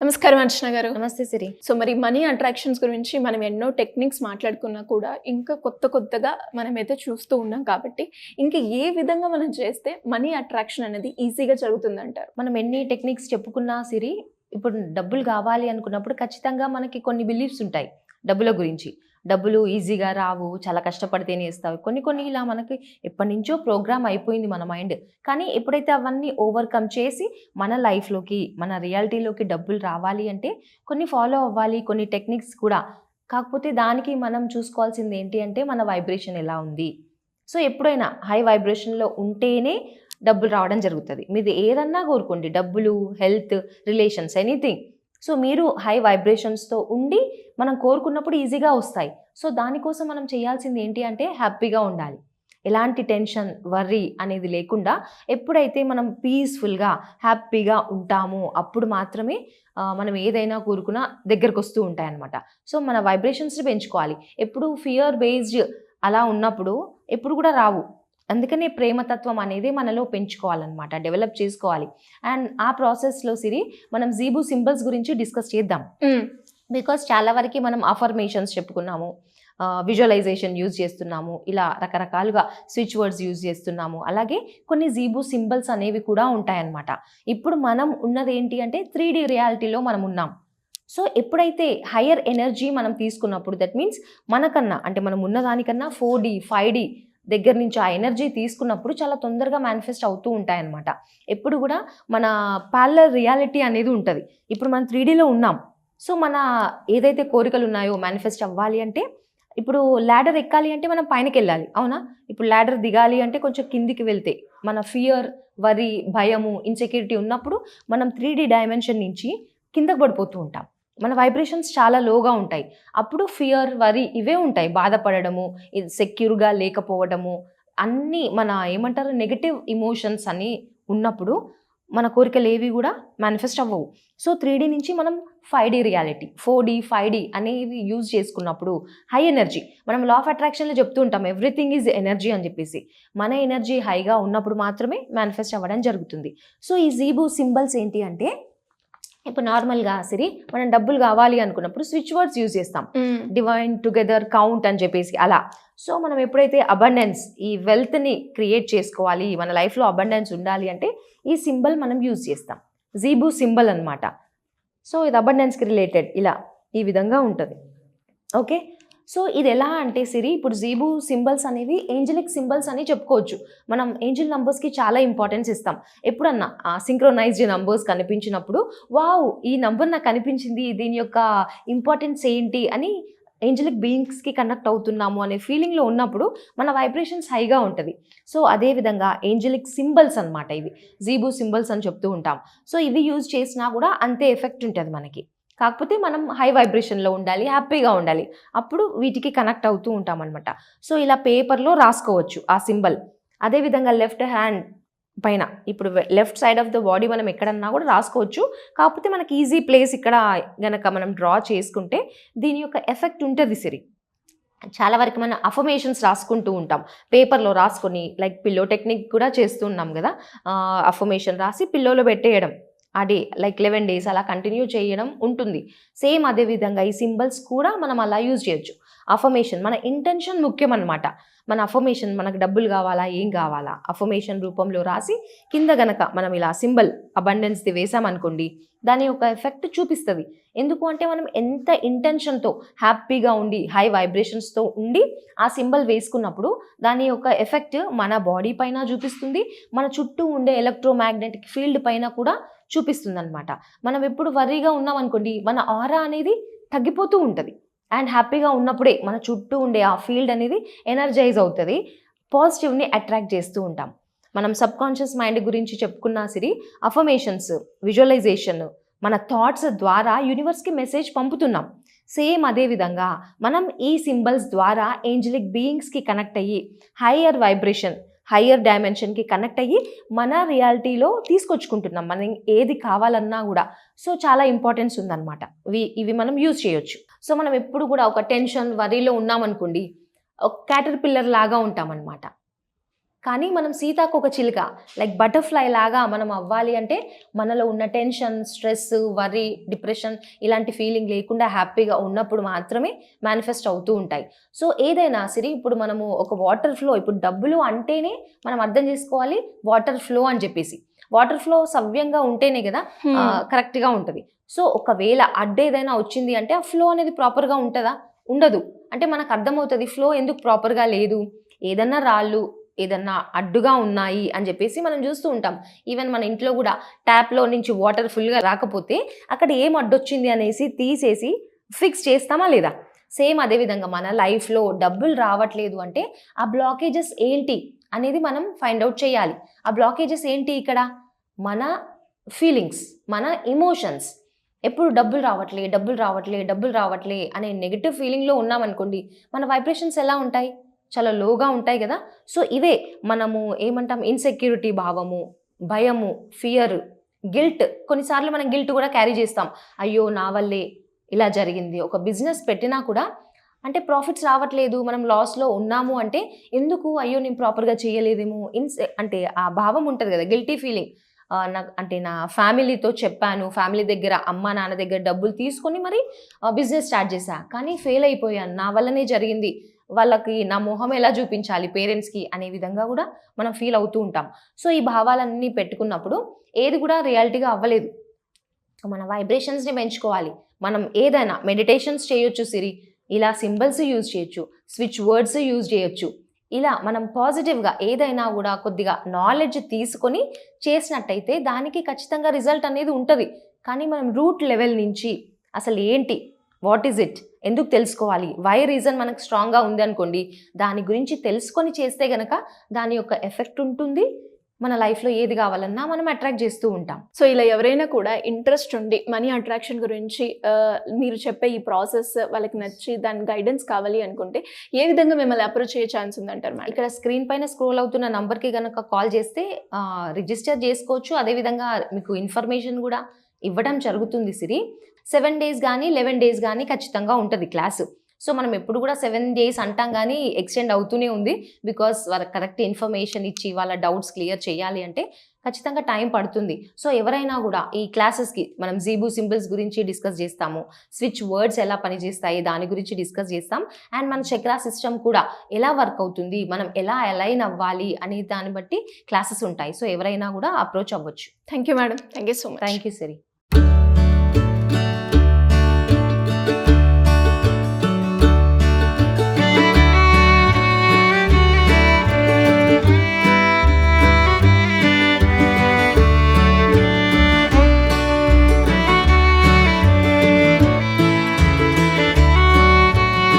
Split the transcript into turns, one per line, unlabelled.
నమస్కారం అర్చన గారు.
నమస్తే సిరి.
సో మరి మనీ అట్రాక్షన్స్ గురించి మనం ఎన్నో టెక్నిక్స్ మాట్లాడుకున్నా కూడా ఇంకా కొత్తగా మనమైతే చూస్తూ ఉన్నాం కాబట్టి ఇంకా ఏ విధంగా మనం చేస్తే మనీ అట్రాక్షన్ అనేది ఈజీగా జరుగుతుందంటారు?
మనం ఎన్ని టెక్నిక్స్ చెప్పుకున్నా సిరి, ఇప్పుడు డబ్బులు కావాలి అనుకున్నప్పుడు ఖచ్చితంగా మనకి కొన్ని బిలీఫ్స్ ఉంటాయి డబ్బుల గురించి. డబ్బులు ఈజీగా రావు, చాలా కష్టపడితేనే ఇస్తావు. కొన్ని ఇలా మనకి ఎప్పటి నుంచో ప్రోగ్రామ్ అయిపోయింది మన మైండ్. కానీ ఎప్పుడైతే అవన్నీ ఓవర్కమ్ చేసి మన లైఫ్లోకి, మన రియాలిటీలోకి డబ్బులు రావాలి అంటే కొన్ని ఫాలో అవ్వాలి, కొన్ని టెక్నిక్స్ కూడా. కాకపోతే దానికి మనం చూసుకోవాల్సింది ఏంటి అంటే మన వైబ్రేషన్ ఎలా ఉంది. సో ఎప్పుడైనా హై వైబ్రేషన్లో ఉంటేనే డబ్బులు రావడం జరుగుతుంది. మీది ఏదన్నా కోరుకోండి, డబ్బులు, హెల్త్, రిలేషన్స్, ఎనీథింగ్. సో మీరు హై వైబ్రేషన్స్తో ఉండి మనం కోరుకున్నప్పుడు ఈజీగా వస్తాయి. సో దానికోసం మనం చేయాల్సింది ఏంటి అంటే హ్యాపీగా ఉండాలి. ఎలాంటి టెన్షన్, వర్రీ అనేది లేకుండా ఎప్పుడైతే మనం పీస్ఫుల్గా, హ్యాపీగా ఉంటామో అప్పుడు మాత్రమే మనం ఏదైనా కోరుకున్నా దగ్గరకు వస్తూ ఉంటాయన్నమాట. సో మన వైబ్రేషన్స్ని పెంచుకోవాలి. ఎప్పుడు ఫియర్ బేస్డ్ అలా ఉన్నప్పుడు ఎప్పుడు కూడా రావు. అందుకనే ప్రేమతత్వం అనేది మనలో పెంచుకోవాలన్నమాట, డెవలప్ చేసుకోవాలి. అండ్ ఆ ప్రాసెస్లో సిరి మనం జీబూ సింబల్స్ గురించి డిస్కస్ చేద్దాం. బికాస్ చాలా వరకు మనం అఫర్మేషన్స్ చెప్పుకున్నాము, విజువలైజేషన్ యూజ్ చేస్తున్నాము, ఇలా రకరకాలుగా స్విచ్ వర్డ్స్ యూజ్ చేస్తున్నాము. అలాగే కొన్ని జీబూ సింబల్స్ అనేవి కూడా ఉంటాయన్నమాట. ఇప్పుడు మనం ఉన్నది ఏంటి అంటే 3D రియాలిటీలో మనం ఉన్నాం. సో ఎప్పుడైతే హయ్యర్ ఎనర్జీ మనం తీసుకున్నప్పుడు, దట్ మీన్స్ మనకన్నా అంటే మనం ఉన్నదానికన్నా 4D 5D దగ్గర నుంచి ఆ ఎనర్జీ తీసుకున్నప్పుడు చాలా తొందరగా మేనిఫెస్ట్ అవుతూ ఉంటాయన్నమాట. ఎప్పుడు కూడా మన ప్యారలల్ రియాలిటీ అనేది ఉంటుంది. ఇప్పుడు మనం 3Dలో ఉన్నాం. సో మన ఏదైతే కోరికలు ఉన్నాయో మేనిఫెస్ట్ అవ్వాలి అంటే, ఇప్పుడు ల్యాడర్ ఎక్కాలి అంటే మనం పైనకి వెళ్ళాలి, అవునా? ఇప్పుడు ల్యాడర్ దిగాలి అంటే కొంచెం కిందికి వెళ్తే మన ఫియర్, వరి, భయము, ఇన్సెక్యూరిటీ ఉన్నప్పుడు మనం 3D డైమెన్షన్ నుంచి కిందకు పడిపోతూ ఉంటాం. మన వైబ్రేషన్స్ చాలా లోగా ఉంటాయి. అప్పుడు ఫియర్, వరి ఇవే ఉంటాయి. బాధపడము, సెక్యూర్గా లేకపోవడము, అన్నీ మన ఏమంటారు నెగటివ్ ఎమోషన్స్ అని ఉన్నప్పుడు మన కోరికలు ఏవి కూడా మేనిఫెస్ట్ అవ్వవు. సో 3D నుంచి మనం 5D రియాలిటీ, 4D 5D అనేవి యూజ్ చేసుకున్నప్పుడు హై ఎనర్జీ, మనం లా ఆఫ్ అట్రాక్షన్లో చెప్తూ ఉంటాం ఎవ్రీథింగ్ ఈజ్ ఎనర్జీ అని చెప్పేసి. మన ఎనర్జీ హైగా ఉన్నప్పుడు మాత్రమే మేనిఫెస్ట్ అవ్వడం జరుగుతుంది. సో ఈ జీబూ సింబల్స్ ఏంటి అంటే, ఇప్పుడు నార్మల్గా సిరి మనం డబ్బులు కావాలి అనుకున్నప్పుడు స్విచ్ వర్డ్స్ యూజ్ చేస్తాం, డివైన్, టుగెదర్, కౌంట్ అని చెప్పేసి అలా. సో మనం ఎప్పుడైతే అబండెన్స్, ఈ వెల్త్ని క్రియేట్ చేసుకోవాలి, మన లైఫ్లో అబండెన్స్ ఉండాలి అంటే ఈ సింబల్ మనం యూజ్ చేస్తాం, జీబూ సింబల్ అనమాట. సో ఇది అబండెన్స్కి రిలేటెడ్ ఇలా ఈ విధంగా ఉంటుంది. ఓకే, సో ఇది ఎలా అంటే సిరి, ఇప్పుడు జీబూ సింబల్స్ అనేవి ఏంజలిక్ సింబల్స్ అని చెప్పుకోవచ్చు. మనం ఏంజల్ నంబర్స్కి చాలా ఇంపార్టెన్స్ ఇస్తాం. ఎప్పుడన్నా సింక్రోనైజ్డ్ నంబర్స్ కనిపించినప్పుడు, వావ్ ఈ నంబర్ నాకు కనిపించింది, దీని యొక్క ఇంపార్టెన్స్ ఏంటి అని ఏంజలిక్ బీయింగ్స్కి కనెక్ట్ అవుతున్నాము అనే ఫీలింగ్లో ఉన్నప్పుడు మన వైబ్రేషన్స్ హైగా ఉంటుంది. సో అదేవిధంగా ఏంజలిక్ సింబల్స్ అనమాట ఇవి, జీబూ సింబల్స్ అని చెప్తూ ఉంటాం. సో ఇవి యూజ్ చేసినా కూడా అంతే ఎఫెక్ట్ ఉంటుంది మనకి. కాకపోతే మనం హై వైబ్రేషన్లో ఉండాలి, హ్యాపీగా ఉండాలి, అప్పుడు వీటికి కనెక్ట్ అవుతూ ఉంటాం అనమాట. సో ఇలా పేపర్లో రాసుకోవచ్చు ఆ సింబల్. అదేవిధంగా లెఫ్ట్ హ్యాండ్ పైన, ఇప్పుడు left side of the body మనం ఎక్కడన్నా కూడా రాసుకోవచ్చు. కాకపోతే మనకి ఈజీ ప్లేస్ ఇక్కడ గనక మనం డ్రా చేసుకుంటే దీని యొక్క ఎఫెక్ట్ ఉంటుంది సిరి. చాలా వరకు మనం అఫర్మేషన్స్ రాసుకుంటూ ఉంటాం, పేపర్లో రాసుకొని, లైక్ పిల్లో టెక్నిక్ కూడా చేస్తూ ఉన్నాం కదా, అఫర్మేషన్ రాసి పిల్లోలో పెట్టేయడం, అది లైక్ 11 days అలా కంటిన్యూ చేయడం ఉంటుంది. సేమ్ అదేవిధంగా ఈ సింబల్స్ కూడా మనం అలా యూజ్ చేయొచ్చు. అఫర్మేషన్, మన ఇంటెన్షన్ ముఖ్యం అనమాట. మన అఫర్మేషన్, మనకు డబ్బులు కావాలా, ఏం కావాలా, అఫర్మేషన్ రూపంలో రాసి కింద గనక మనం ఇలా సింబల్ అబండెన్స్ది వేసామనుకోండి, దాని యొక్క ఎఫెక్ట్ చూపిస్తుంది. ఎందుకు అంటే మనం ఎంత ఇంటెన్షన్తో హ్యాపీగా ఉండి హై వైబ్రేషన్స్తో ఉండి ఆ సింబల్ వేసుకున్నప్పుడు దాని యొక్క ఎఫెక్ట్ మన బాడీ పైన చూపిస్తుంది, మన చుట్టూ ఉండే ఎలక్ట్రోమాగ్నెటిక్ ఫీల్డ్ పైన కూడా చూపిస్తుంది అనమాట. మనం ఎప్పుడు వర్రీగా ఉన్నాం అనుకోండి, మన ఆరా అనేది తగ్గిపోతూ ఉంటుంది. అండ్ హ్యాపీగా ఉన్నప్పుడే మన చుట్టూ ఉండే ఆ ఫీల్డ్ అనేది ఎనర్జైజ్ అవుతుంది, పాజిటివ్ని అట్రాక్ట్ చేస్తూ ఉంటాం. మనం సబ్ కాన్షియస్ మైండ్ గురించి చెప్పుకున్నా సిరి, అఫర్మేషన్స్, విజువలైజేషన్, మన థాట్స్ ద్వారా యూనివర్స్కి మెసేజ్ పంపుతున్నాం. సేమ్ అదేవిధంగా మనం ఈ సింబల్స్ ద్వారా ఏంజలిక్ బీయింగ్స్కి కనెక్ట్ అయ్యి హయ్యర్ వైబ్రేషన్, హయ్యర్ డైమెన్షన్కి కనెక్ట్ అయ్యి మన రియాలిటీలో తీసుకొచ్చుకుంటున్నాం మనం ఏది కావాలన్నా కూడా. సో చాలా ఇంపార్టెన్స్ ఉందన్నమాట, ఇవి మనం యూజ్ చేయొచ్చు. సో మనం ఎప్పుడు కూడా ఒక టెన్షన్, వరీలో ఉన్నామనుకోండి, ఒక క్యాటర్ పిల్లర్ లాగా ఉంటామన్నమాట. కానీ మనం సీతాకోక చిలుక లైక్ బటర్ఫ్లై లాగా మనం అవ్వాలి అంటే మనలో ఉన్న టెన్షన్, స్ట్రెస్, వరీ, డిప్రెషన్ ఇలాంటి ఫీలింగ్ లేకుండా హ్యాపీగా ఉన్నప్పుడు మాత్రమే మేనిఫెస్ట్ అవుతూ ఉంటాయి. సో ఏదైనా సరే ఇప్పుడు మనము ఒక వాటర్ ఫ్లో, ఇప్పుడు డబ్బులు అంటేనే మనం అర్థం చేసుకోవాలి వాటర్ ఫ్లో అని చెప్పేసి. వాటర్ ఫ్లో సవ్యంగా ఉంటేనే కదా కరెక్ట్గా ఉంటుంది. సో ఒకవేళ అడ్డేదైనా వచ్చింది అంటే ఆ ఫ్లో అనేది ప్రాపర్గా ఉంటుందా? ఉండదు. అంటే మనకు అర్థమవుతుంది ఫ్లో ఎందుకు ప్రాపర్గా లేదు, ఏదన్నా రాళ్ళు ఏదన్నా అడ్డుగా ఉన్నాయి అని చెప్పేసి మనం చూస్తూ ఉంటాం. ఈవెన్ మన ఇంట్లో కూడా ట్యాప్లో నుంచి వాటర్ ఫుల్గా రాకపోతే అక్కడ ఏం అడ్డొచ్చింది అనేసి తీసేసి ఫిక్స్ చేస్తామా లేదా? సేమ్ అదేవిధంగా మన లైఫ్లో డబ్బులు రావట్లేదు అంటే ఆ బ్లాకేజెస్ ఏంటి అనేది మనం ఫైండ్ అవుట్ చేయాలి. ఆ బ్లాకేజెస్ ఏంటి ఇక్కడ? మన ఫీలింగ్స్, మన ఎమోషన్స్. ఎప్పుడు డబ్బులు రావట్లే అనే నెగిటివ్ ఫీలింగ్లో ఉన్నామనుకోండి, మన వైబ్రేషన్స్ ఎలా ఉంటాయి? చాలా లోగా ఉంటాయి కదా. సో ఇవే మనము ఏమంటాం, ఇన్సెక్యూరిటీ భావము, భయము, ఫియర్, గిల్ట్. కొన్నిసార్లు మనం గిల్ట్ కూడా క్యారీ చేస్తాం. అయ్యో నా వల్లే ఇలా జరిగింది. ఒక బిజినెస్ పెట్టినా కూడా అంటే ప్రాఫిట్స్ రావట్లేదు, మనం లాస్లో ఉన్నాము అంటే ఎందుకు, అయ్యో నేను ప్రాపర్గా చేయలేదేమో అంటే ఆ భావం ఉంటుంది కదా, గిల్టీ ఫీలింగ్. నాకు అంటే నా ఫ్యామిలీతో చెప్పాను, ఫ్యామిలీ దగ్గర అమ్మ నాన్న దగ్గర డబ్బులు తీసుకొని మరి బిజినెస్ స్టార్ట్ చేశా, కానీ ఫెయిల్ అయిపోయాను, నా వల్లనే జరిగింది, వాళ్ళకి నా మొహం ఎలా చూపించాలి పేరెంట్స్కి అనే విధంగా కూడా మనం ఫీల్ అవుతూ ఉంటాం. సో ఈ భావాలన్నీ పెట్టుకున్నప్పుడు ఏది కూడా రియాలిటీగా అవ్వలేదు. మన వైబ్రేషన్స్ని పెంచుకోవాలి. మనం ఏదైనా మెడిటేషన్స్ చేయొచ్చు సిరి, ఇలా సింబల్స్ యూజ్ చేయొచ్చు, స్విచ్ వర్డ్స్ యూజ్ చేయొచ్చు. ఇలా మనం పాజిటివ్గా ఏదైనా కూడా కొద్దిగా నాలెడ్జ్ తీసుకొని చేసినట్టయితే దానికి ఖచ్చితంగా రిజల్ట్ అనేది ఉంటుంది. కానీ మనం రూట్ లెవెల్ నుంచి అసలు ఏంటి, వాట్ ఈజ్ ఇట్, ఎందుకు తెలుసుకోవాలి, వై రీజన్ మనకు స్ట్రాంగ్గా ఉంది అనుకోండి, దాని గురించి తెలుసుకొని చేస్తే గనక దాని యొక్క ఎఫెక్ట్ ఉంటుంది. మన లైఫ్లో ఏది కావాలన్నా మనం అట్రాక్ట్ చేస్తూ ఉంటాం.
సో ఇలా ఎవరైనా కూడా ఇంట్రెస్ట్ ఉండి మనీ అట్రాక్షన్ గురించి మీరు చెప్పే ఈ ప్రాసెస్ వాళ్ళకి నచ్చి దాని గైడెన్స్ కావాలి అనుకుంటే ఏ విధంగా మిమ్మల్ని అప్రోచ్ అయ్యే ఛాన్స్ ఉందంటారు మేడం?
ఇక్కడ స్క్రీన్ పైన స్క్రోల్ అవుతున్న నంబర్కి కనుక కాల్ చేస్తే రిజిస్టర్ చేసుకోవచ్చు. అదేవిధంగా మీకు ఇన్ఫర్మేషన్ కూడా ఇవ్వడం జరుగుతుంది సిరి. 7 days కానీ 11 days కానీ ఖచ్చితంగా ఉంటుంది క్లాసు. సో మనం ఎప్పుడు కూడా 7 days అంటాం కానీ ఎక్స్టెండ్ అవుతూనే ఉంది. బికాస్ వాళ్ళకి కరెక్ట్ ఇన్ఫర్మేషన్ ఇచ్చి వాళ్ళ డౌట్స్ క్లియర్ చేయాలి అంటే ఖచ్చితంగా టైం పడుతుంది. సో ఎవరైనా కూడా ఈ క్లాసెస్కి మనం జీబూ సింబల్స్ గురించి డిస్కస్ చేస్తాము, స్విచ్ వర్డ్స్ ఎలా పనిచేస్తాయి దాని గురించి డిస్కస్ చేస్తాం, అండ్ మన చక్రా సిస్టమ్ కూడా ఎలా వర్క్ అవుతుంది, మనం ఎలా అలైన్ అవ్వాలి అనే దాన్ని బట్టి క్లాసెస్ ఉంటాయి. సో ఎవరైనా కూడా అప్రోచ్ అవ్వచ్చు.
Thank you madam, thank you so much.
Thank you Siri.